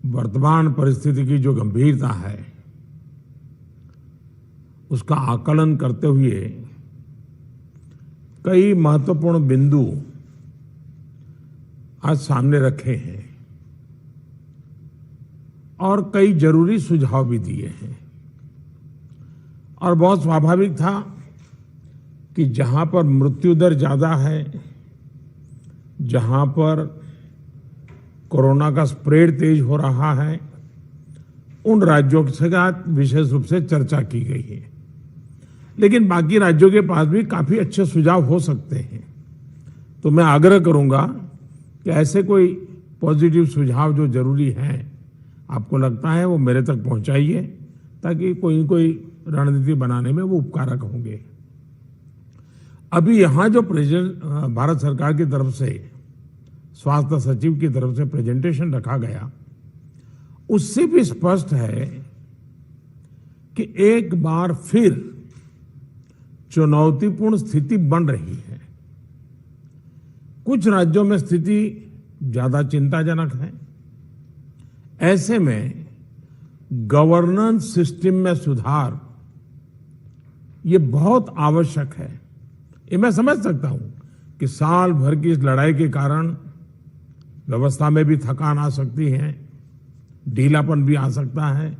वर्तमान परिस्थिति की जो गंभीरता है उसका आकलन करते हुए कई महत्वपूर्ण बिंदु आज सामने रखे हैं और कई जरूरी सुझाव भी दिए हैं। और बहुत स्वाभाविक था कि जहां पर मृत्यु दर ज्यादा है, जहां पर कोरोना का स्प्रेड तेज हो रहा है, उन राज्यों के साथ विशेष रूप से चर्चा की गई है। लेकिन बाकी राज्यों के पास भी काफी अच्छे सुझाव हो सकते हैं। तो मैं आग्रह करूंगा कि ऐसे कोई पॉजिटिव सुझाव जो जरूरी हैं, आपको लगता है, वो मेरे तक पहुंचाइए ताकि कोई कोई रणनीति बनाने में वो उपकारक होंगे। अभी यहां जो भारत सरकार की तरफ से स्वास्थ्य सचिव की तरफ से प्रेजेंटेशन रखा गया, उससे भी स्पष्ट है कि एक बार फिर चुनौतीपूर्ण स्थिति बन रही है। कुछ राज्यों में स्थिति ज्यादा चिंताजनक है। ऐसे में गवर्नेंस सिस्टम में सुधार ये बहुत आवश्यक है। ये मैं समझ सकता हूं कि साल भर की इस लड़ाई के कारण व्यवस्था में भी थकान आ सकती है, ढीलापन भी आ सकता है।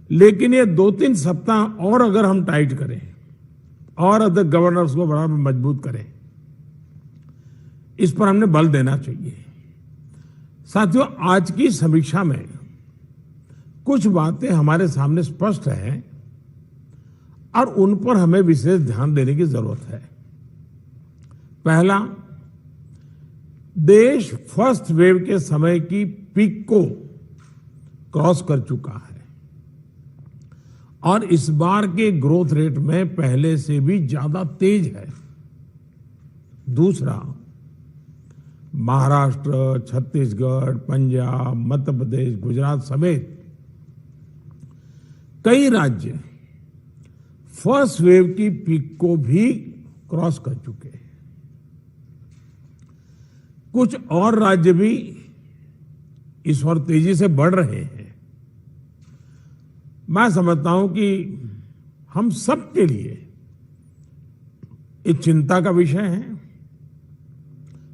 लेकिन ये 2-3 सप्ताह और अगर हम टाइट करें और अदर गवर्नर्स को बड़ा मजबूत करें, इस पर हमने बल देना चाहिए। साथियों, आज की समीक्षा में कुछ बातें हमारे सामने स्पष्ट हैं और उन पर हमें विशेष ध्यान देने की जरूरत है। पहला, देश फर्स्ट वेव के समय की पीक को क्रॉस कर चुका है और इस बार के ग्रोथ रेट में पहले से भी ज्यादा तेज है। दूसरा, महाराष्ट्र, छत्तीसगढ़, पंजाब, मध्य प्रदेश, गुजरात समेत कई राज्य फर्स्ट वेव की पीक को भी क्रॉस कर चुके हैं। कुछ और राज्य भी इस ओर तेजी से बढ़ रहे हैं। मैं समझता हूं कि हम सब के लिए एक चिंता का विषय है,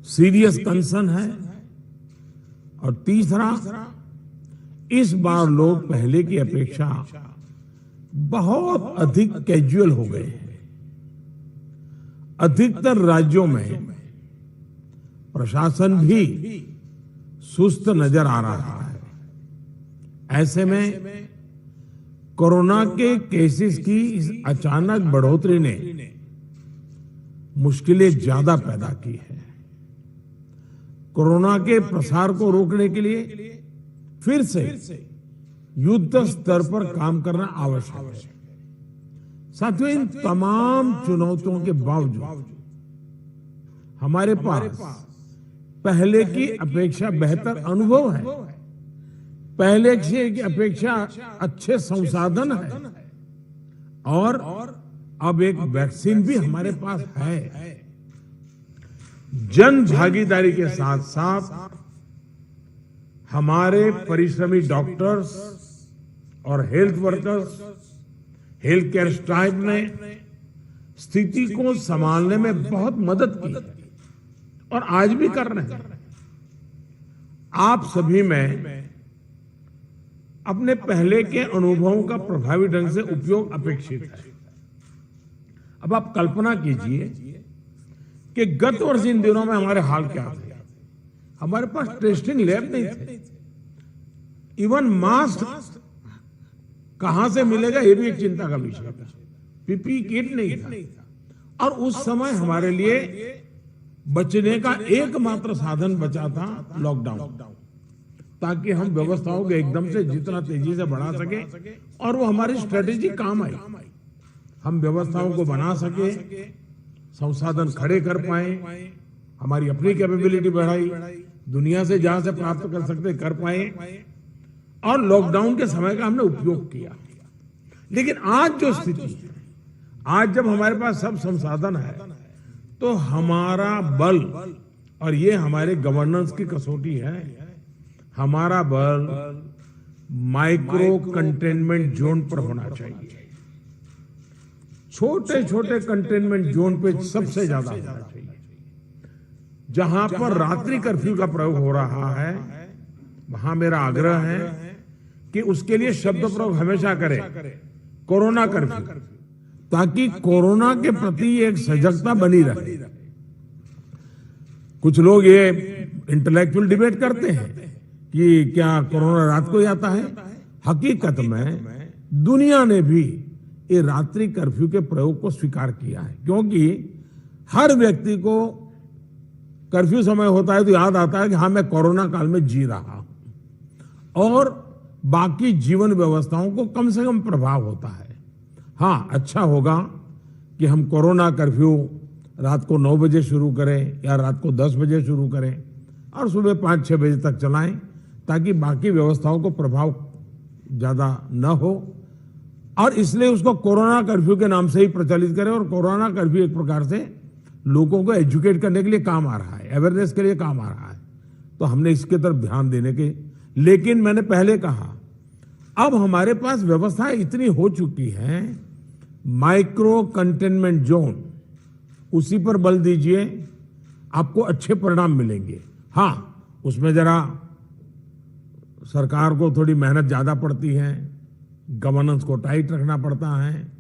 सीरियस कंसर्न है। और तीसरा, इस बार लोग पहले की अपेक्षा बहुत अधिक कैजुअल हो गए हैं। अधिकतर राज्यों में प्रशासन भी सुस्त नजर आ रहा है। ऐसे में कोरोना के केसेस की इस अचानक बढ़ोतरी ने मुश्किलें ज्यादा पैदा की है। कोरोना के प्रसार को रोकने के लिए फिर से युद्ध स्तर पर काम करना आवश्यक है। साथियों, इन तमाम चुनौतियों के बावजूद हमारे पास पहले की अपेक्षा बेहतर अनुभव है, पहले की अपेक्षा अच्छे संसाधन है और अब एक वैक्सीन भी हमारे पास है। जन भागीदारी के साथ साथ हमारे परिश्रमी डॉक्टर्स और health workers, health care staff ने स्थिति को संभालने में बहुत मदद की और आज भी कर रहे हैं। आप सभी में अपने पहले के अनुभवों का प्रभावी ढंग से उपयोग अपेक्षित है। अब आप कल्पना कीजिए कि गत वर्ष इन दिनों में हमारे हाल क्या थे। हमारे पास टेस्टिंग लैब नहीं थे, इवन मास्क कहां से मिलेगा ये भी एक चिंता का विषय था, पीपी किट नहीं था। और उस समय हमारे लिए बचने का एकमात्र साधन बचा था लॉकडाउन, ताकि हम व्यवस्थाओं को एकदम से जितना तेजी से बढ़ा सके और वो हमारी स्ट्रेटेजी काम आई। हम व्यवस्थाओं को बना सके, संसाधन खड़े कर पाए, हमारी अपनी कैपेबिलिटी बढ़ाई, दुनिया से जहां से प्राप्त कर सकते कर पाए और लॉकडाउन के समय का हमने उपयोग किया। लेकिन आज जो स्थिति है, आज जब हमारे पास सब संसाधन है, तो हमारा बल, और ये हमारे गवर्नेंस की कसौटी है, हमारा बल माइक्रो कंटेनमेंट जोन पर होना चाहिए। छोटे छोटे कंटेनमेंट जोन पे सबसे ज्यादा होना चाहिए। जहां पर रात्रि कर्फ्यू का प्रयोग हो रहा है, वहां मेरा आग्रह है कि उसके लिए शब्द प्रयोग हमेशा करें कोरोना कर्फ्यू, ताकि कोरोना के प्रति एक सजगता बनी रहे। कुछ लोग ये इंटेलेक्चुअल डिबेट करते हैं कि क्या कोरोना रात को ही आता है। हकीकत में दुनिया ने भी ये रात्रि कर्फ्यू के प्रयोग को स्वीकार किया है, क्योंकि हर व्यक्ति को कर्फ्यू समय होता है तो याद आता है कि हाँ, मैं कोरोना काल में जी रहा हूं और बाकी जीवन व्यवस्थाओं को कम से कम प्रभाव होता है। हाँ, अच्छा होगा कि हम कोरोना कर्फ्यू रात को 9 बजे शुरू करें या रात को 10 बजे शुरू करें और सुबह 5-6 बजे तक चलाएं, ताकि बाकी व्यवस्थाओं को प्रभाव ज्यादा न हो। और इसलिए उसको कोरोना कर्फ्यू के नाम से ही प्रचलित करें। और कोरोना कर्फ्यू एक प्रकार से लोगों को एजुकेट करने के लिए काम आ रहा है, अवेयरनेस के लिए काम आ रहा है, तो हमने इसके तरफ ध्यान देने के। लेकिन मैंने पहले कहा, अब हमारे पास व्यवस्थाएं इतनी हो चुकी हैं, माइक्रो कंटेनमेंट जोन, उसी पर बल दीजिए, आपको अच्छे परिणाम मिलेंगे। हाँ, उसमें जरा सरकार को थोड़ी मेहनत ज्यादा पड़ती है, गवर्नेंस को टाइट रखना पड़ता है,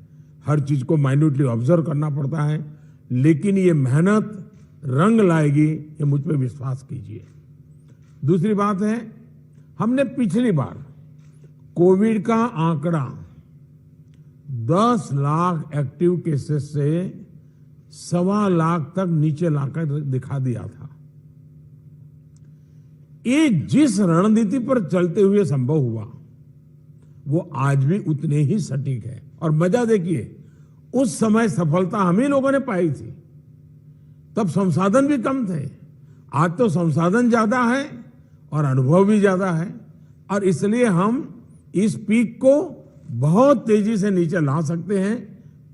हर चीज को माइन्यूटली ऑब्जर्व करना पड़ता है, लेकिन ये मेहनत रंग लाएगी, ये मुझ पे विश्वास कीजिए। दूसरी बात है, हमने पिछली बार कोविड का आंकड़ा 10 लाख एक्टिव केसेस से 1.25 लाख तक नीचे लाकर दिखा दिया था। ये जिस रणनीति पर चलते हुए संभव हुआ, वो आज भी उतने ही सटीक है। और मजा देखिए, उस समय सफलता हम ही लोगों ने पाई थी, तब संसाधन भी कम थे। आज तो संसाधन ज्यादा है और अनुभव भी ज्यादा है, और इसलिए हम इस पीक को बहुत तेजी से नीचे ला सकते हैं,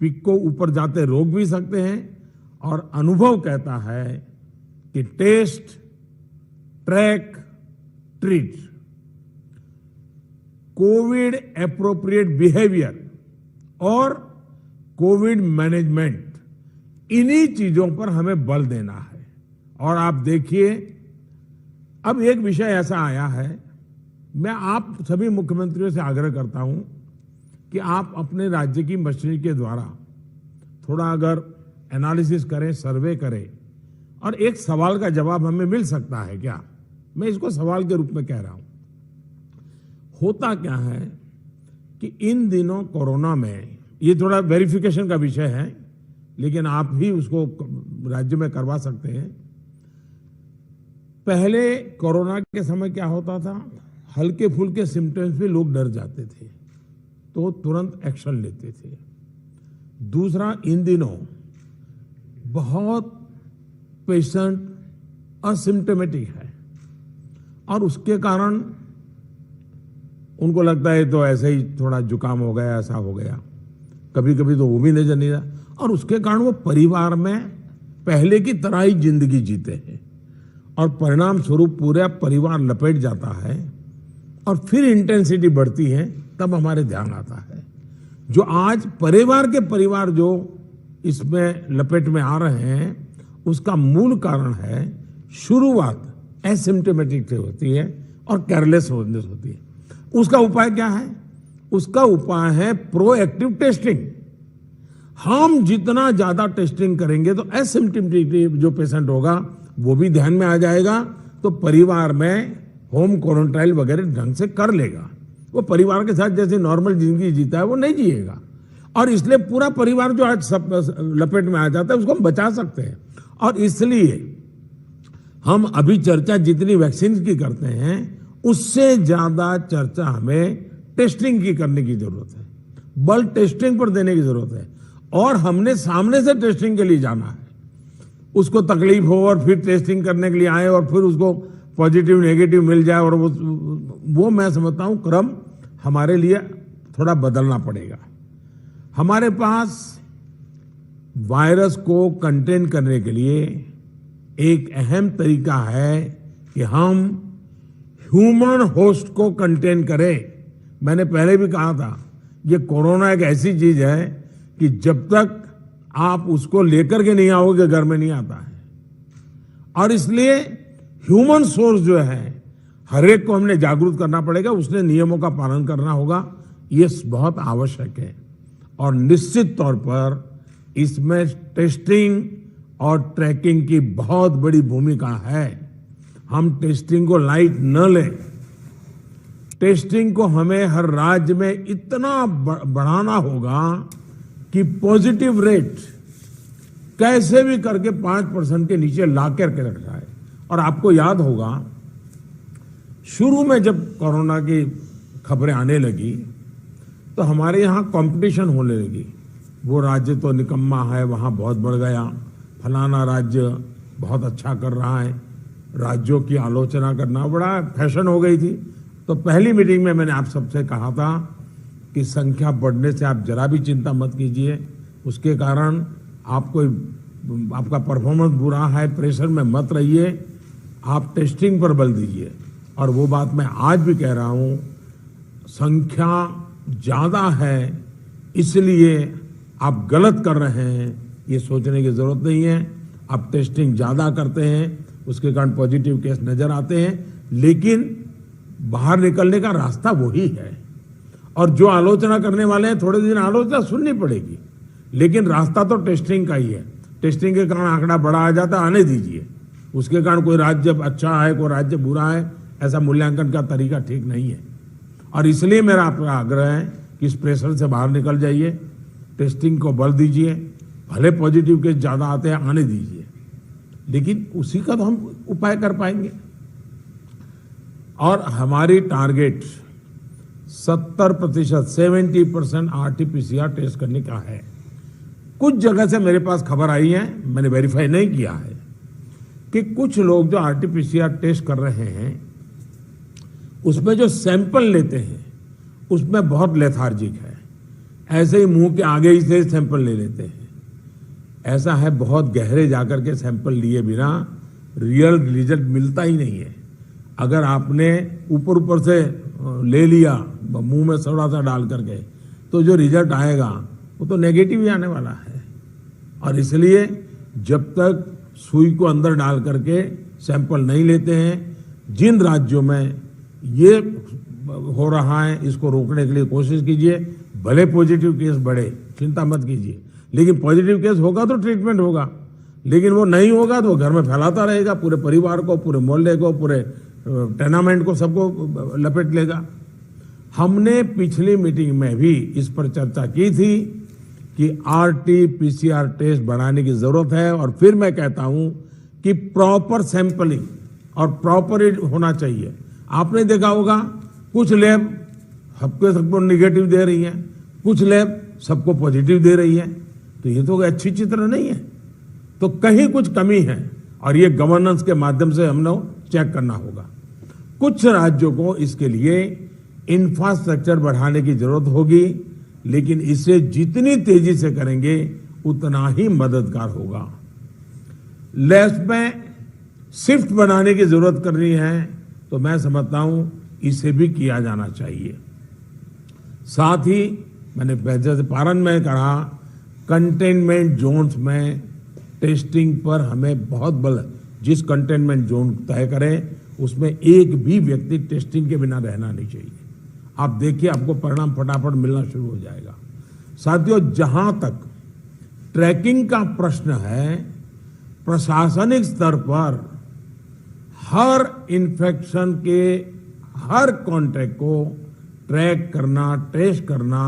पीक को ऊपर जाते रोक भी सकते हैं। और अनुभव कहता है कि test, track, treat, Covid appropriate behaviour और कोविड मैनेजमेंट, इन्हीं चीजों पर हमें बल देना है। और आप देखिए, अब एक विषय ऐसा आया है, मैं आप सभी मुख्यमंत्रियों से आग्रह करता हूं कि आप अपने राज्य की मशीनरी के द्वारा थोड़ा अगर एनालिसिस करें, सर्वे करें, और एक सवाल का जवाब हमें मिल सकता है क्या, मैं इसको सवाल के रूप में कह रहा हूं। होता क्या है कि इन दिनों कोरोना में, ये थोड़ा वेरिफिकेशन का विषय है, लेकिन आप भी उसको राज्य में करवा सकते हैं। पहले कोरोना के समय क्या होता था, हल्के फुल्के सिम्टम्स भी लोग डर जाते थे, तो तुरंत एक्शन लेते थे। दूसरा, इन दिनों बहुत पेशेंट असिम्टोमेटिक है और उसके कारण उनको लगता है तो ऐसे ही थोड़ा जुकाम हो गया, ऐसा हो गया, कभी कभी तो वो भी नजर नहीं रहा, और उसके कारण वो परिवार में पहले की तरह ही जिंदगी जीते हैं और परिणाम स्वरूप पूरा परिवार लपेट जाता है और फिर इंटेंसिटी बढ़ती है। तब हमारे ध्यान आता है, जो आज परिवार जो इसमें लपेट में आ रहे हैं, उसका मूल कारण है शुरुआत एसिम्टोमेटिक से होती है और केयरलेस होती है। उसका उपाय क्या है? उसका उपाय है प्रोएक्टिव टेस्टिंग। हम जितना ज्यादा टेस्टिंग करेंगे तो एसिम्टोमेटिक जो पेशेंट होगा वो भी ध्यान में आ जाएगा, तो परिवार में होम क्वारंटाइन वगैरह ढंग से कर लेगा। वो परिवार के साथ जैसे नॉर्मल जिंदगी जीता है वो नहीं जिएगा, और इसलिए पूरा परिवार जो आज सब लपेट में आ जाता है उसको हम बचा सकते हैं। और इसलिए हम अभी चर्चा जितनी वैक्सीन की करते हैं उससे ज्यादा चर्चा हमें टेस्टिंग की करने की जरूरत है, बल टेस्टिंग पर देने की जरूरत है। और हमने सामने से टेस्टिंग के लिए जाना है, उसको तकलीफ हो और फिर टेस्टिंग करने के लिए आए और फिर उसको पॉजिटिव नेगेटिव मिल जाए, और वो मैं समझता हूं क्रम हमारे लिए थोड़ा बदलना पड़ेगा। हमारे पास वायरस को कंटेन करने के लिए एक अहम तरीका है कि हम ह्यूमन होस्ट को कंटेन करें। मैंने पहले भी कहा था, ये कोरोना एक ऐसी चीज है कि जब तक आप उसको लेकर के नहीं आओगे घर में नहीं आता है। और इसलिए ह्यूमन सोर्स जो है हर एक को हमने जागरूक करना पड़ेगा, उसने नियमों का पालन करना होगा, ये बहुत आवश्यक है। और निश्चित तौर पर इसमें टेस्टिंग और ट्रैकिंग की बहुत बड़ी भूमिका है। हम टेस्टिंग को लाइट न लें। टेस्टिंग को हमें हर राज्य में इतना बढ़ाना होगा कि पॉजिटिव रेट कैसे भी करके 5% के नीचे ला करके रख जाए। और आपको याद होगा, शुरू में जब कोरोना की खबरें आने लगी तो हमारे यहाँ कंपटीशन होने लगी। वो राज्य तो निकम्मा है, वहाँ बहुत बढ़ गया, फलाना राज्य बहुत अच्छा कर रहा है, राज्यों की आलोचना करना बड़ा फैशन हो गई थी। तो पहली मीटिंग में मैंने आप सबसे कहा था कि संख्या बढ़ने से आप जरा भी चिंता मत कीजिए, उसके कारण आपका परफॉर्मेंस बुरा है, प्रेशर में मत रहिए, आप टेस्टिंग पर बल दीजिए। और वो बात मैं आज भी कह रहा हूँ, संख्या ज़्यादा है इसलिए आप गलत कर रहे हैं, ये सोचने की जरूरत नहीं है। आप टेस्टिंग ज़्यादा करते हैं, उसके कारण पॉजिटिव केस नजर आते हैं, लेकिन बाहर निकलने का रास्ता वही है। और जो आलोचना करने वाले हैं, थोड़े दिन आलोचना सुननी पड़ेगी, लेकिन रास्ता तो टेस्टिंग का ही है। टेस्टिंग के कारण आंकड़ा बड़ा आ जाता, आने दीजिए। उसके कारण कोई राज्य अच्छा है, कोई राज्य बुरा है, ऐसा मूल्यांकन का तरीका ठीक नहीं है। और इसलिए मेरा आपका आग्रह है कि इस प्रेशर से बाहर निकल जाइए, टेस्टिंग को बल दीजिए। भले पॉजिटिव केस ज़्यादा आते हैं, आने दीजिए, लेकिन उसी का तो हम उपाय कर पाएंगे। और हमारी टारगेट 70%, 70% RT-PCR टेस्ट करने का है। कुछ जगह से मेरे पास खबर आई है, मैंने वेरीफाई नहीं किया है, कि कुछ लोग जो RT-PCR टेस्ट कर रहे हैं उसमें जो सैंपल लेते हैं उसमें बहुत लेथार्जिक है, ऐसे ही मुंह के आगे ही से सैंपल ले लेते हैं। ऐसा है, बहुत गहरे जाकर के सैंपल लिए बिना रियल रिजल्ट मिलता ही नहीं है। अगर आपने ऊपर ऊपर से ले लिया मुंह में थोड़ा सा डाल करके, तो जो रिजल्ट आएगा वो तो नेगेटिव ही आने वाला है। और इसलिए जब तक सुई को अंदर डाल करके सैंपल नहीं लेते हैं, जिन राज्यों में ये हो रहा है इसको रोकने के लिए कोशिश कीजिए। भले पॉजिटिव केस बढ़े, चिंता मत कीजिए, लेकिन पॉजिटिव केस होगा तो ट्रीटमेंट होगा, लेकिन वो नहीं होगा तो घर में फैलाता रहेगा, पूरे परिवार को, पूरे मोहल्ले को, पूरे टेनामेंट को, सबको लपेट लेगा। हमने पिछली मीटिंग में भी इस पर चर्चा की थी कि RT-PCR टेस्ट बढ़ाने की जरूरत है। और फिर मैं कहता हूं कि प्रॉपर सैंपलिंग और प्रॉपर होना चाहिए। आपने देखा होगा, कुछ लैब सबको निगेटिव दे रही है, कुछ लैब सबको पॉजिटिव दे रही है, तो ये तो अच्छी चित्र नहीं है, तो कहीं कुछ कमी है। और ये गवर्नेंस के माध्यम से हम लोग चेक करना होगा। कुछ राज्यों को इसके लिए इंफ्रास्ट्रक्चर बढ़ाने की जरूरत होगी, लेकिन इसे जितनी तेजी से करेंगे उतना ही मददगार होगा। लैब्स में शिफ्ट बनाने की जरूरत करनी है, तो मैं समझता हूं इसे भी किया जाना चाहिए। साथ ही मैंने जैसे पारण में कहा, कंटेनमेंट जोन्स में टेस्टिंग पर हमें बहुत बल, जिस कंटेनमेंट जोन तय करें उसमें एक भी व्यक्ति टेस्टिंग के बिना रहना नहीं चाहिए। आप देखिए, आपको परिणाम फटाफट मिलना शुरू हो जाएगा। साथियों, जहां तक ट्रैकिंग का प्रश्न है, प्रशासनिक स्तर पर हर इन्फेक्शन के हर कॉन्टैक्ट को ट्रैक करना, टेस्ट करना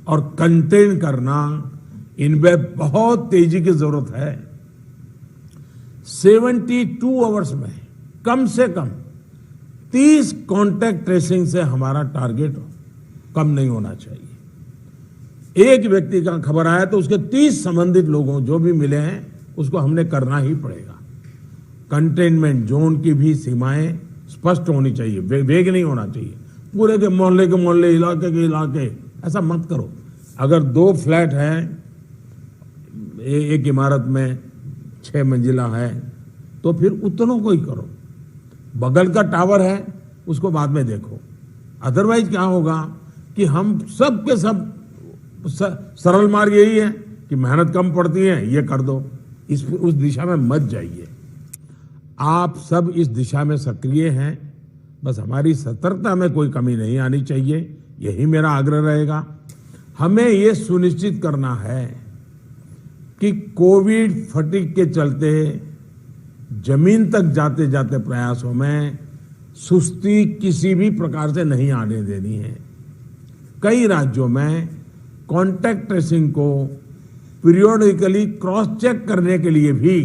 और कंटेन करना, इनमें बहुत तेजी की जरूरत है। 72 आवर्स में कम से कम 30 कॉन्टैक्ट ट्रेसिंग से हमारा टारगेट कम नहीं होना चाहिए। एक व्यक्ति का खबर आया तो उसके 30 संबंधित लोगों जो भी मिले हैं उसको हमने करना ही पड़ेगा। कंटेनमेंट जोन की भी सीमाएं स्पष्ट होनी चाहिए, वेग नहीं होना चाहिए। पूरे के मोहल्ले, इलाके के इलाके, ऐसा मत करो। अगर 2 फ्लैट हैं, एक इमारत में 6 मंजिला है, तो फिर उतनों को ही करो। बगल का टावर है, उसको बाद में देखो। अदरवाइज क्या होगा कि हम सब के सब सरल मार्ग यही है कि मेहनत कम पड़ती है, ये कर दो, उस दिशा में मत जाइए। आप सब इस दिशा में सक्रिय हैं, बस हमारी सतर्कता में कोई कमी नहीं आनी चाहिए, यही मेरा आग्रह रहेगा। हमें ये सुनिश्चित करना है कि कोविड फटीग के चलते जमीन तक जाते जाते प्रयासों में सुस्ती किसी भी प्रकार से नहीं आने देनी है। कई राज्यों में कॉन्टैक्ट ट्रेसिंग को पीरियोडिकली क्रॉस चेक करने के लिए भी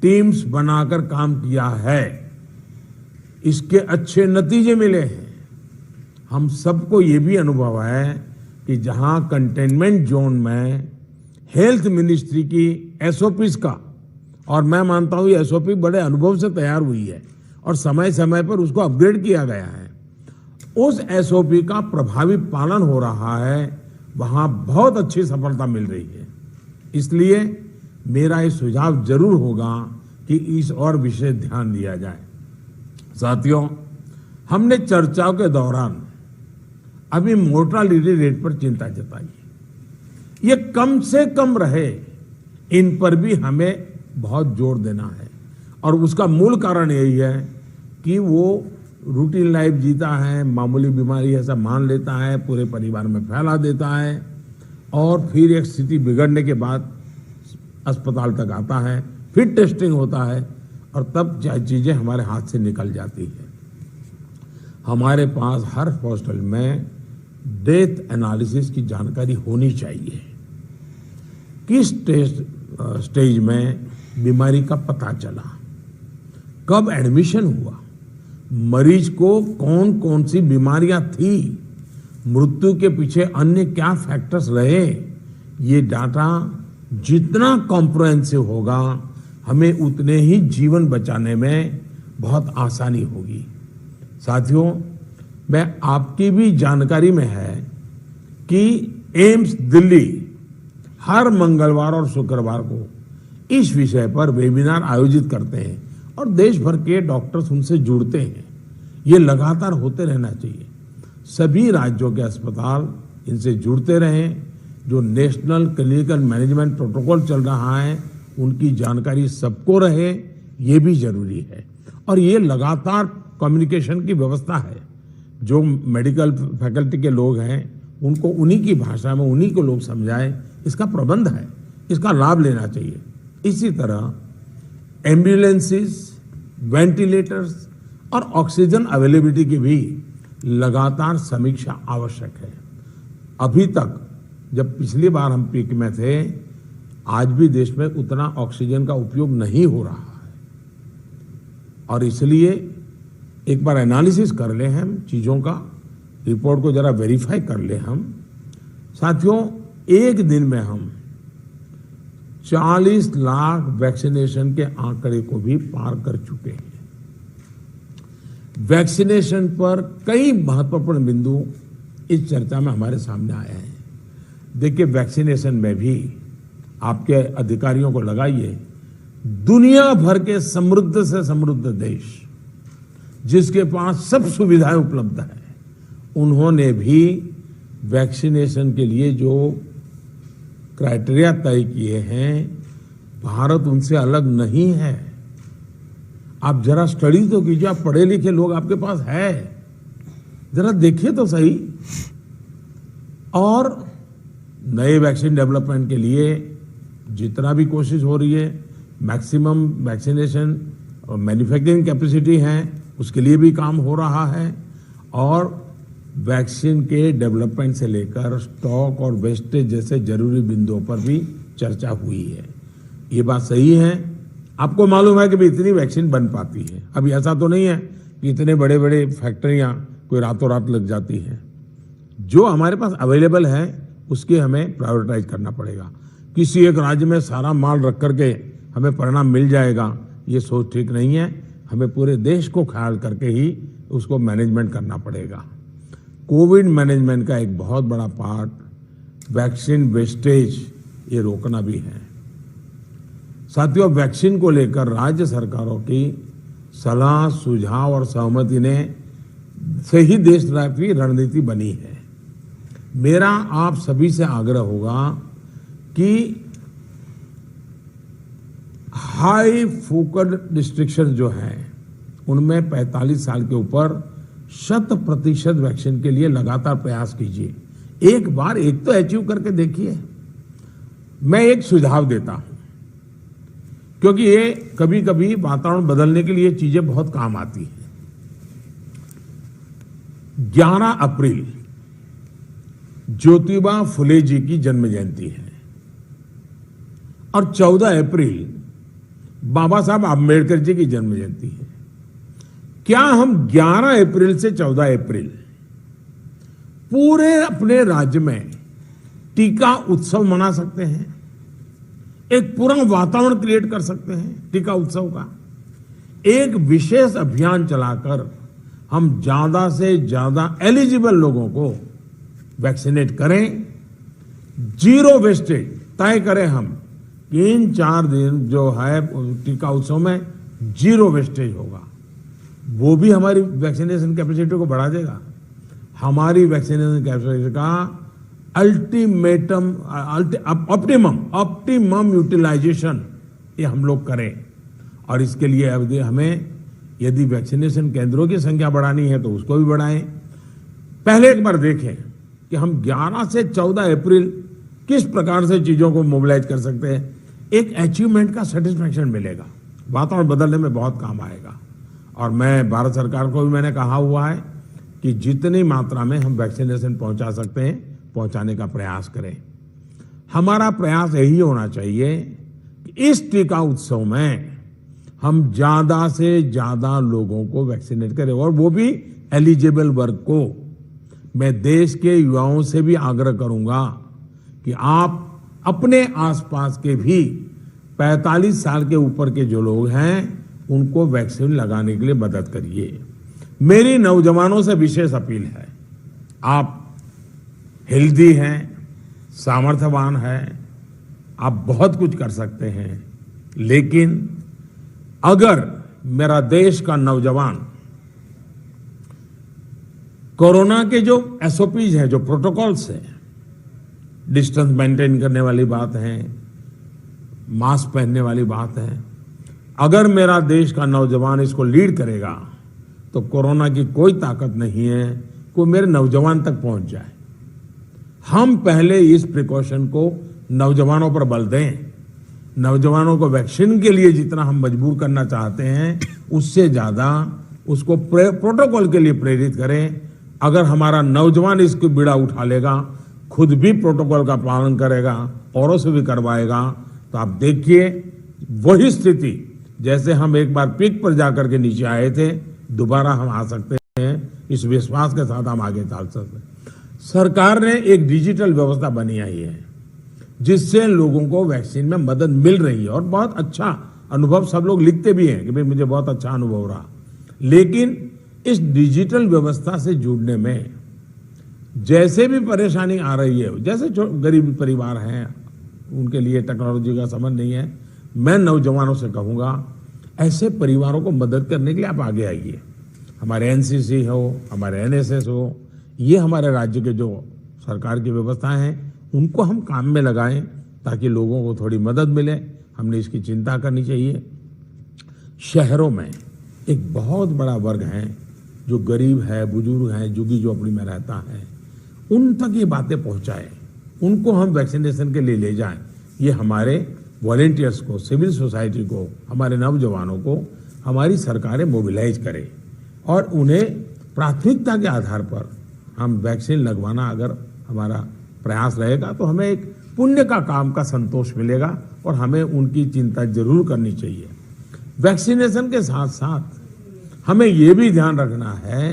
टीम्स बनाकर काम किया है, इसके अच्छे नतीजे मिले हैं। हम सबको ये भी अनुभव है कि जहां कंटेनमेंट जोन में हेल्थ मिनिस्ट्री की एसओपीज का, और मैं मानता हूं ये एसओपी बड़े अनुभव से तैयार हुई है और समय समय पर उसको अपग्रेड किया गया है, उस एसओपी का प्रभावी पालन हो रहा है, वहां बहुत अच्छी सफलता मिल रही है। इसलिए मेरा ये सुझाव जरूर होगा कि इस और विशेष ध्यान दिया जाए। साथियों, हमने चर्चाओं के दौरान अभी मोर्टालिटी रेट पर चिंता जताई, ये कम से कम रहे, इन पर भी हमें बहुत जोर देना है। और उसका मूल कारण यही है कि वो रूटीन लाइफ जीता है, मामूली बीमारी ऐसा मान लेता है, पूरे परिवार में फैला देता है और फिर एक स्थिति बिगड़ने के बाद अस्पताल तक आता है, फिर टेस्टिंग होता है और तब चीजें हमारे हाथ से निकल जाती है। हमारे पास हर हॉस्पिटल में डेथ एनालिसिस की जानकारी होनी चाहिए, किस स्टेज में बीमारी का पता चला, कब एडमिशन हुआ, मरीज को कौन कौन सी बीमारियां थी, मृत्यु के पीछे अन्य क्या फैक्टर्स रहे। ये डाटा जितना कॉम्प्रिहेंसिव होगा, हमें उतने ही जीवन बचाने में बहुत आसानी होगी। साथियों, मैं आपकी भी जानकारी में है कि एम्स दिल्ली हर मंगलवार और शुक्रवार को इस विषय पर वेबिनार आयोजित करते हैं और देश भर के डॉक्टर्स उनसे जुड़ते हैं। ये लगातार होते रहना चाहिए। सभी राज्यों के अस्पताल इनसे जुड़ते रहें। जो नेशनल क्लिनिकल मैनेजमेंट प्रोटोकॉल चल रहा है, उनकी जानकारी सबको रहे, ये भी जरूरी है। और ये लगातार कम्युनिकेशन की व्यवस्था है। जो मेडिकल फैकल्टी के लोग हैं, उनको उन्हीं की भाषा में उन्हीं को लोग समझाएं, इसका प्रबंध है, इसका लाभ लेना चाहिए। इसी तरह एम्बुलेंसेस, वेंटिलेटर्स और ऑक्सीजन अवेलेबिलिटी की भी लगातार समीक्षा आवश्यक है। अभी तक जब पिछली बार हम पीक में थे, आज भी देश में उतना ऑक्सीजन का उपयोग नहीं हो रहा है और इसलिए एक बार एनालिसिस कर ले हम चीजों का, रिपोर्ट को जरा वेरीफाई कर ले हम। साथियों, एक दिन में हम 40 लाख वैक्सीनेशन के आंकड़े को भी पार कर चुके हैं। वैक्सीनेशन पर कई महत्वपूर्ण बिंदु इस चर्चा में हमारे सामने आए हैं। देखिए, वैक्सीनेशन में भी आपके अधिकारियों को लगाइए, दुनिया भर के समृद्ध से समृद्ध देश जिसके पास सब सुविधाएं उपलब्ध है, उन्होंने भी वैक्सीनेशन के लिए जो क्राइटेरिया तय किए हैं, भारत उनसे अलग नहीं है। आप जरा स्टडी तो कीजिए, आप पढ़े लिखे लोग आपके पास है, जरा देखिए तो सही। और नए वैक्सीन डेवलपमेंट के लिए जितना भी कोशिश हो रही है, मैक्सिमम वैक्सीनेशन और मैन्युफैक्चरिंग कैपेसिटी है, उसके लिए भी काम हो रहा है। और वैक्सीन के डेवलपमेंट से लेकर स्टॉक और वेस्टेज जैसे जरूरी बिंदुओं पर भी चर्चा हुई है। ये बात सही है। आपको मालूम है कि भी इतनी वैक्सीन बन पाती है। अभी ऐसा तो नहीं है कि इतने बड़े बड़े फैक्ट्रियां कोई रातों रात लग जाती हैं। जो हमारे पास अवेलेबल है उसके हमें प्रायोरिटाइज करना पड़ेगा। किसी एक राज्य में सारा माल रख करके हमें परिणाम मिल जाएगा, ये सोच ठीक नहीं है। हमें पूरे देश को ख्याल करके ही उसको मैनेजमेंट करना पड़ेगा। कोविड मैनेजमेंट का एक बहुत बड़ा पार्ट वैक्सीन वेस्टेज ये रोकना भी है। साथियों, वैक्सीन को लेकर राज्य सरकारों की सलाह, सुझाव और सहमति ने से ही देशव्यापी रणनीति बनी है। मेरा आप सभी से आग्रह होगा कि हाई फोकस्ड डिस्ट्रिक्शन जो है उनमें 45 साल के ऊपर 100% वैक्सीन के लिए लगातार प्रयास कीजिए। एक बार एक तो अचीव करके देखिए। मैं एक सुझाव देता हूं, क्योंकि ये कभी कभी वातावरण बदलने के लिए चीजें बहुत काम आती हैं। 11 अप्रैल ज्योतिबा फुले जी की जन्म जयंती है और 14 अप्रैल बाबा साहब आम्बेडकर जी की जन्म जयंती है। क्या हम 11 अप्रैल से 14 अप्रैल पूरे अपने राज्य में टीका उत्सव मना सकते हैं? एक पूरा वातावरण क्रिएट कर सकते हैं टीका उत्सव का। एक विशेष अभियान चलाकर हम ज्यादा से ज्यादा एलिजिबल लोगों को वैक्सीनेट करें। जीरो वेस्टेज तय करें हम कि इन 4 दिन जो है टीका उत्सव में जीरो वेस्टेज होगा। वो भी हमारी वैक्सीनेशन कैपेसिटी को बढ़ा देगा। हमारी वैक्सीनेशन कैपेसिटी का ऑप्टिमम यूटिलाइजेशन ये हम लोग करें। और इसके लिए हमें यदि वैक्सीनेशन केंद्रों की संख्या बढ़ानी है तो उसको भी बढ़ाएं। पहले एक बार देखें कि हम 11 से 14 अप्रैल किस प्रकार से चीजों को मोबिलाइज कर सकते हैं। एक अचीवमेंट का सेटिस्फैक्शन मिलेगा, वातावरण बदलने में बहुत काम आएगा। और मैं भारत सरकार को भी मैंने कहा हुआ है कि जितनी मात्रा में हम वैक्सीनेशन पहुंचा सकते हैं पहुंचाने का प्रयास करें। हमारा प्रयास यही होना चाहिए कि इस टीका उत्सव में हम ज्यादा से ज्यादा लोगों को वैक्सीनेट करें, और वो भी एलिजिबल वर्ग को। मैं देश के युवाओं से भी आग्रह करूंगा कि आप अपने आसपास के भी 45 साल के ऊपर के जो लोग हैं उनको वैक्सीन लगाने के लिए मदद करिए। मेरी नौजवानों से विशेष अपील है, आप हेल्दी हैं, सामर्थ्यवान हैं, आप बहुत कुछ कर सकते हैं, लेकिन अगर मेरा देश का नौजवान कोरोना के जो एसओपीज हैं, जो प्रोटोकॉल्स हैं, डिस्टेंस मेंटेन करने वाली बात है, मास्क पहनने वाली बात है, अगर मेरा देश का नौजवान इसको लीड करेगा तो कोरोना की कोई ताकत नहीं है कि मेरे नौजवान तक पहुंच जाए। हम पहले इस प्रिकॉशन को नौजवानों पर बल दें। नौजवानों को वैक्सीन के लिए जितना हम मजबूर करना चाहते हैं उससे ज्यादा उसको प्रोटोकॉल के लिए प्रेरित करें। अगर हमारा नौजवान इसको बीड़ा उठा लेगा, खुद भी प्रोटोकॉल का पालन करेगा, औरों से भी करवाएगा, तो आप देखिए वही स्थिति जैसे हम एक बार पीक पर जाकर के नीचे आए थे, दोबारा हम आ सकते हैं। इस विश्वास के साथ हम आगे चल सकते हैं। सरकार ने एक डिजिटल व्यवस्था बनी आई है जिससे लोगों को वैक्सीन में मदद मिल रही है, और बहुत अच्छा अनुभव सब लोग लिखते भी हैं कि भाई मुझे बहुत अच्छा अनुभव रहा। लेकिन इस डिजिटल व्यवस्था से जुड़ने में जैसे भी परेशानी आ रही है, जैसे गरीब परिवार हैं उनके लिए टेक्नोलॉजी का समझ नहीं है, मैं नौजवानों से कहूंगा ऐसे परिवारों को मदद करने के लिए आप आगे आइए। हमारे एनसीसी हो, हमारे एनएसएस हो, ये हमारे राज्य के जो सरकार की व्यवस्थाएं हैं उनको हम काम में लगाएं ताकि लोगों को थोड़ी मदद मिले। हमने इसकी चिंता करनी चाहिए। शहरों में एक बहुत बड़ा वर्ग है जो गरीब है, बुजुर्ग है, झुग्गी झोपड़ी में रहता है, उन तक ये बातें पहुंचाएं, उनको हम वैक्सीनेशन के लिए ले जाएं। ये हमारे वॉलेंटियर्स को, सिविल सोसाइटी को, हमारे नौजवानों को हमारी सरकारें मोबिलाइज करें और उन्हें प्राथमिकता के आधार पर हम वैक्सीन लगवाना अगर हमारा प्रयास रहेगा तो हमें एक पुण्य का काम का संतोष मिलेगा और हमें उनकी चिंता जरूर करनी चाहिए। वैक्सीनेशन के साथ साथ हमें ये भी ध्यान रखना है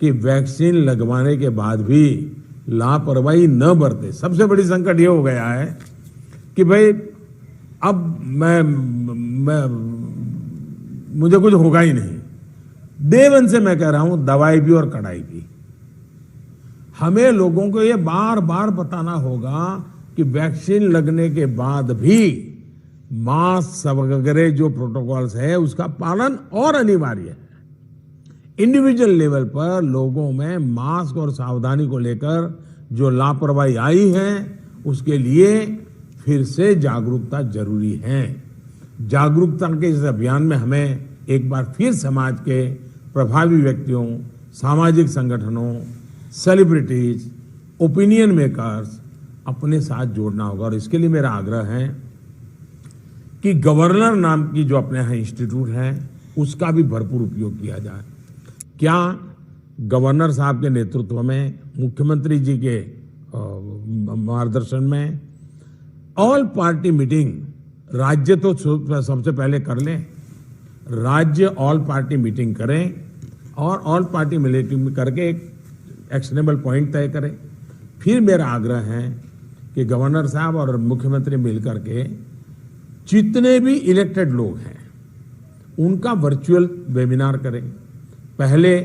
कि वैक्सीन लगवाने के बाद भी लापरवाही न बरते। सबसे बड़ी संकट ये हो गया है कि भाई अब मुझे कुछ होगा ही नहीं। देवन से मैं कह रहा हूं, दवाई भी और कड़ाई भी। हमें लोगों को ये बार बार बताना होगा कि वैक्सीन लगने के बाद भी मास्क वगैरह जो प्रोटोकॉल्स है उसका पालन और अनिवार्य है। इंडिविजुअल लेवल पर लोगों में मास्क और सावधानी को लेकर जो लापरवाही आई है, उसके लिए फिर से जागरूकता जरूरी है। जागरूकता के इस अभियान में हमें एक बार फिर समाज के प्रभावी व्यक्तियों, सामाजिक संगठनों, सेलिब्रिटीज, ओपिनियन मेकर्स अपने साथ जोड़ना होगा। और इसके लिए मेरा आग्रह है कि गवर्नर नाम की जो अपने यहाँ इंस्टीट्यूट है, उसका भी भरपूर उपयोग किया जाए। क्या गवर्नर साहब के नेतृत्व में, मुख्यमंत्री जी के मार्गदर्शन में ऑल पार्टी मीटिंग, राज्य तो सबसे पहले कर लें, राज्य ऑल पार्टी मीटिंग करें और ऑल पार्टी मीटिंग करके एक एक्शनेबल पॉइंट तय करें। फिर मेरा आग्रह है कि गवर्नर साहब और मुख्यमंत्री मिलकर के जितने भी इलेक्टेड लोग हैं उनका वर्चुअल वेबिनार करें। पहले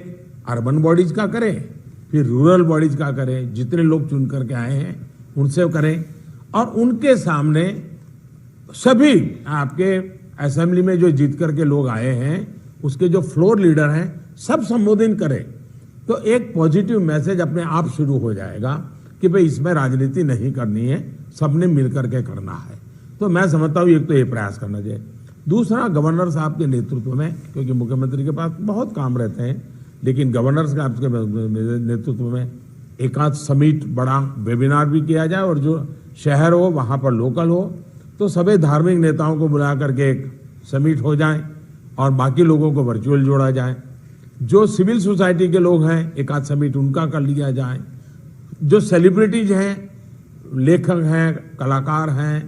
अर्बन बॉडीज का करें, फिर रूरल बॉडीज का करें, जितने लोग चुन करके आए हैं उनसे करें, और उनके सामने सभी आपके असेंबली में जो जीत करके लोग आए हैं उसके जो फ्लोर लीडर हैं सब संबोधित करें। तो एक पॉजिटिव मैसेज अपने आप शुरू हो जाएगा कि भाई इसमें राजनीति नहीं करनी है, सबने मिलकर के करना है। तो मैं समझता हूँ एक तो ये प्रयास करना चाहिए। दूसरा, गवर्नर साहब के नेतृत्व में, क्योंकि मुख्यमंत्री के पास बहुत काम रहते हैं, लेकिन गवर्नर साहब के नेतृत्व में एक आध समिट, बड़ा वेबिनार भी किया जाए, और जो शहर हो वहाँ पर लोकल हो तो सभी धार्मिक नेताओं को बुला करके एक समिट हो जाए और बाकी लोगों को वर्चुअल जोड़ा जाए। जो सिविल सोसाइटी के लोग हैं एक आध समिट उनका कर लिया जाए। जो सेलिब्रिटीज हैं, लेखक हैं, कलाकार हैं,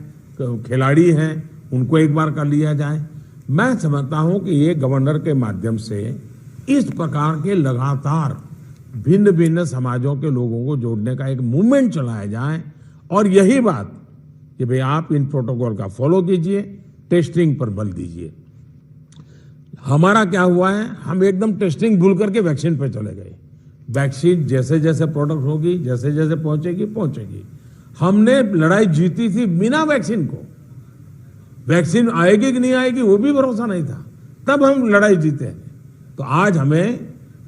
खिलाड़ी हैं, उनको एक बार कर लिया जाए। मैं समझता हूं कि ये गवर्नर के माध्यम से इस प्रकार के लगातार भिन्न भिन्न समाजों के लोगों को जोड़ने का एक मूवमेंट चलाया जाए। और यही बात कि भाई आप इन प्रोटोकॉल का फॉलो कीजिए, टेस्टिंग पर बल दीजिए। हमारा क्या हुआ है, हम एकदम टेस्टिंग भूल करके वैक्सीन पे चले गए। वैक्सीन जैसे जैसे प्रोडक्ट होगी, जैसे जैसे पहुंचेगी। हमने लड़ाई जीती थी बिना वैक्सीन को। वैक्सीन आएगी कि नहीं आएगी वो भी भरोसा नहीं था, तब हम लड़ाई जीते हैं। तो आज हमें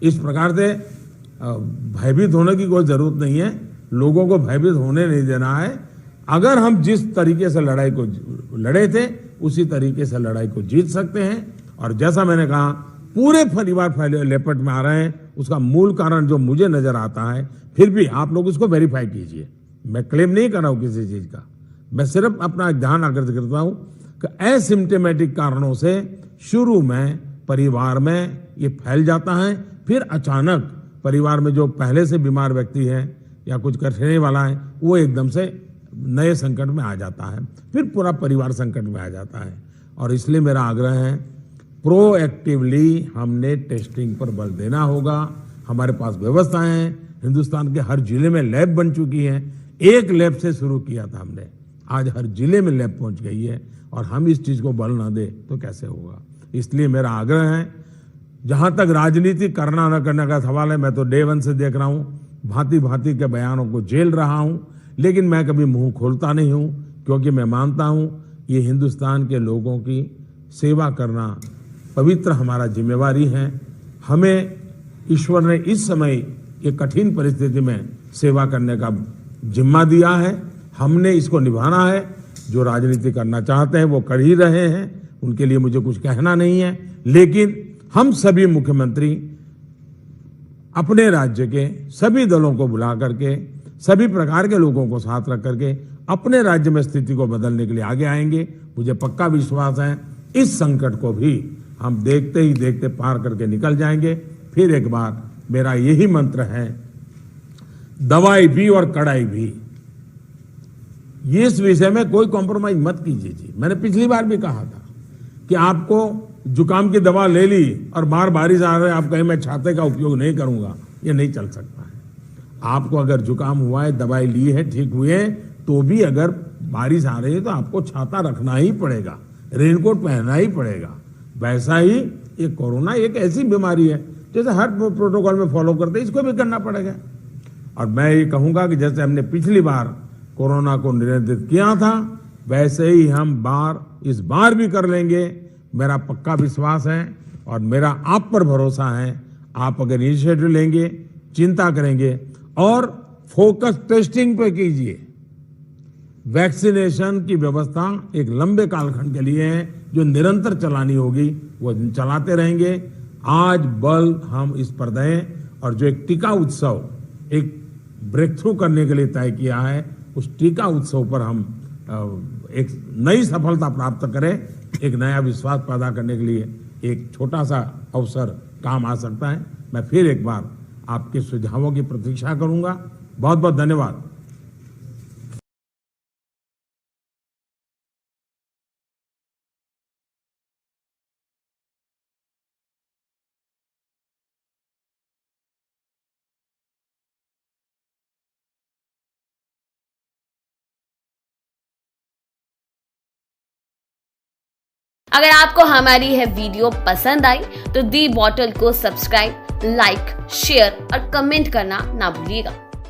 इस प्रकार से भयभीत होने की कोई जरूरत नहीं है, लोगों को भयभीत होने नहीं देना है। अगर हम जिस तरीके से लड़ाई को लड़े थे उसी तरीके से लड़ाई को जीत सकते हैं। और जैसा मैंने कहा, पूरे परिवार लेपट में आ रहे हैं, उसका मूल कारण जो मुझे नजर आता है, फिर भी आप लोग इसको वेरीफाई कीजिए। मैं क्लेम नहीं कर रहा हूं किसी चीज का, मैं सिर्फ अपना ध्यान आकर्षित करता हूं कि एसिम्प्टोमेटिक कारणों से शुरू में परिवार में ये फैल जाता है, फिर अचानक परिवार में जो पहले से बीमार व्यक्ति है या कुछ करने वाला है वो एकदम से नए संकट में आ जाता है, फिर पूरा परिवार संकट में आ जाता है। और इसलिए मेरा आग्रह है, प्रोएक्टिवली हमने टेस्टिंग पर बल देना होगा। हमारे पास व्यवस्थाएं हैं, हिंदुस्तान के हर जिले में लैब बन चुकी हैं। एक लैब से शुरू किया था हमने, आज हर जिले में लैब पहुंच गई है। और हम इस चीज को बल ना दे तो कैसे होगा। इसलिए मेरा आग्रह है, जहां तक राजनीति करना न करने का सवाल है, मैं तो डे वन से देख रहा हूं, भांति भांति के बयानों को झेल रहा हूं, लेकिन मैं कभी मुंह खोलता नहीं हूं, क्योंकि मैं मानता हूं ये हिंदुस्तान के लोगों की सेवा करना पवित्र हमारा जिम्मेवारी है। हमें ईश्वर ने इस समय ये कठिन परिस्थिति में सेवा करने का जिम्मा दिया है, हमने इसको निभाना है। जो राजनीति करना चाहते हैं वो कर ही रहे हैं, उनके लिए मुझे कुछ कहना नहीं है, लेकिन हम सभी मुख्यमंत्री अपने राज्य के सभी दलों को बुला करके, सभी प्रकार के लोगों को साथ रख करके अपने राज्य में स्थिति को बदलने के लिए आगे आएंगे। मुझे पक्का विश्वास है इस संकट को भी हम देखते ही देखते पार करके निकल जाएंगे। फिर एक बार मेरा यही मंत्र है, दवाई भी और कड़ाई भी। ये इस विषय में कोई कॉम्प्रोमाइज मत कीजिए जी। मैंने पिछली बार भी कहा था कि आपको जुकाम की दवा ले ली और बाहर बारिश आ रही है, आप कहें मैं छाते का उपयोग नहीं करूंगा, ये नहीं चल सकता है। आपको अगर जुकाम हुआ है, दवाई ली है, ठीक हुए, तो भी अगर बारिश आ रही है तो आपको छाता रखना ही पड़ेगा, रेनकोट पहनना ही पड़ेगा। वैसा ही ये कोरोना एक ऐसी बीमारी है, जैसे हर प्रोटोकॉल में फॉलो करते हैं, इसको भी करना पड़ेगा। और मैं ये कहूंगा कि जैसे हमने पिछली बार कोरोना को नियंत्रित किया था, वैसे ही हम इस बार भी कर लेंगे। मेरा पक्का विश्वास है और मेरा आप पर भरोसा है। आप अगर इनिशिएटिव लेंगे, चिंता करेंगे और फोकस टेस्टिंग पे कीजिए। वैक्सीनेशन की व्यवस्था एक लंबे कालखंड के लिए है, जो निरंतर चलानी होगी, वो चलाते रहेंगे। आज बल हम इस पर दें और जो एक टीका उत्सव एक ब्रेक थ्रू करने के लिए तय किया है, उस टीका उत्सव पर हम एक नई सफलता प्राप्त करें। एक नया विश्वास पैदा करने के लिए एक छोटा सा अवसर काम आ सकता है। मैं फिर एक बार आपके सुझावों की प्रतीक्षा करूंगा। बहुत बहुत धन्यवाद। अगर आपको हमारी यह वीडियो पसंद आई तो दी बॉटल को सब्सक्राइब, लाइक, शेयर और कमेंट करना ना भूलिएगा।